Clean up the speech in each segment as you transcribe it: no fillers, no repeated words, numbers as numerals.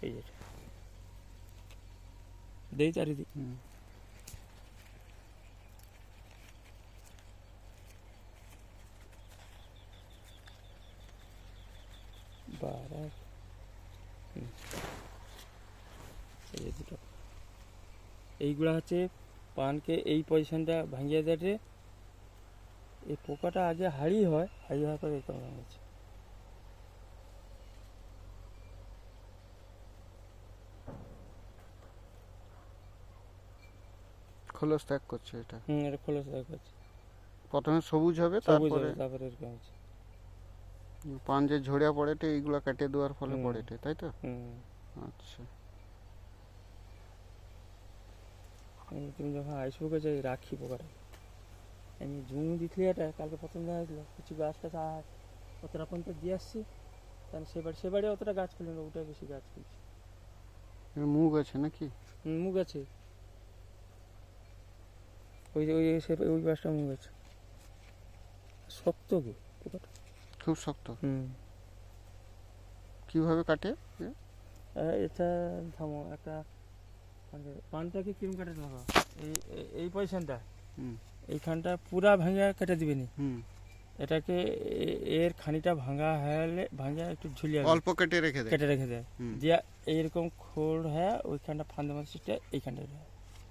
এই যেটা দেই চারিদি বারা এই যে দুটো এইগুলা হচ্ছে পানকে এই পজিশনটা ভাঙিয়ে দেয়। এই পোকাটা আগে হাড়ি হয়, হাড়ি হওয়ার পরে এরকম হয়েছে। খোলস ত্যাগ করছে এটা। এটা খোলস দেওয়া করছে। প্রথমে সবুজ হবে, তারপরে তারপরে এরকম হচ্ছে। পান যে ঝরিয়া পড়েটে এইগুলা কেটে দেওয়ার ফলে পড়েটে, তাই তো? আচ্ছা। তুমি যখন আইসবো গেছে রাখি পোকাটা আমি জমি দিতলি এটা কালকে প্রথম দেখা হয়েছিল কিছু গাছ টাছ অতটা পর্যন্ত দিয়ে আসছি, তাহলে সেবারে অতটা গাছ খুলি না, ওটাই বেশি গাছ খুলছি। মুগ আছে নাকি? মুগ আছে, ওই ওই ওই গাছটা মুগ আছে। শক্ত গো পোকাটা, খুব শক্ত। কিভাবে কাটে? এটা থামো একটা পানটাকে কিরম কাটে থাকো এই পজিশনটা এইখানটা পুরা ভাঙা কেটে দিবেনি। এটাকে এর খানিটা ভাঙা হলে ভাঙা একটু ঝুলিয়ে অল্প কেটে রেখে দেয় দিয়ে এইরকম খোল হয় ওইখানটা ফান্দের মতো সিস্টে এইখানটা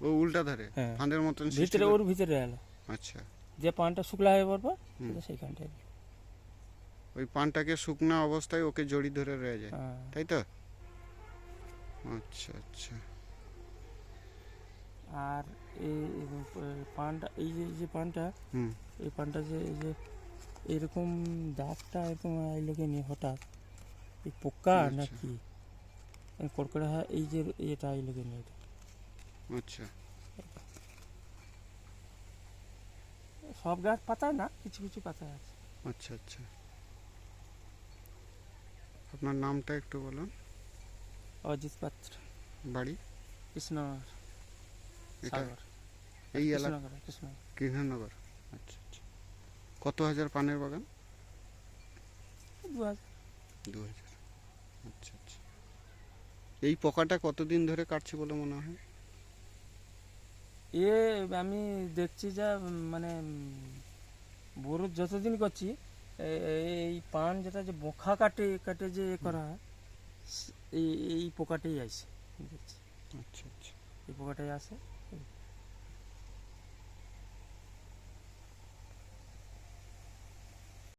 ও উল্টা ধারে ফান্দের মতন ভিতরে ওর ভিতরে হলো। আচ্ছা, যে পানটা শুকলা হয়ে পড়বে সেইখানটায় ওই পানটাকে শুকনা অবস্থায় ওকে জড়ি ধরে রয়ে যায়, তাই তো? আচ্ছা আচ্ছা। আর এই পানটা এই যে পানটা এই পানটা যে এই যে এরকম দাগটা এরকম লোকে নিয়ে হঠাৎ এই পোকা নাকি কড়কড়া হয় এই যে এটা এই লোকে নিয়ে। আচ্ছা, সব গাছ পাতায় না, কিছু কিছু পাতায় আছে। আচ্ছা আচ্ছা। আপনার নামটা একটু বলুন। অজিত পাত্র, বাড়ি? কৃষ্ণনগর। এই এলাকা কৃষ্ণনগর। আচ্ছা আচ্ছা। কত হাজার পানের বাগান? 2000। আচ্ছা আচ্ছা। এই পোকাটা কতদিন ধরে কাটছে বলে মনে হয়? আমি দেখছি যা মানে বড় যতদিন করছি এই পান যেটা যে বোখা কাটে যে করা হয় এই পোকাটাই আসে দেখছি। আচ্ছা আচ্ছা। এই পোকাটাই আসে।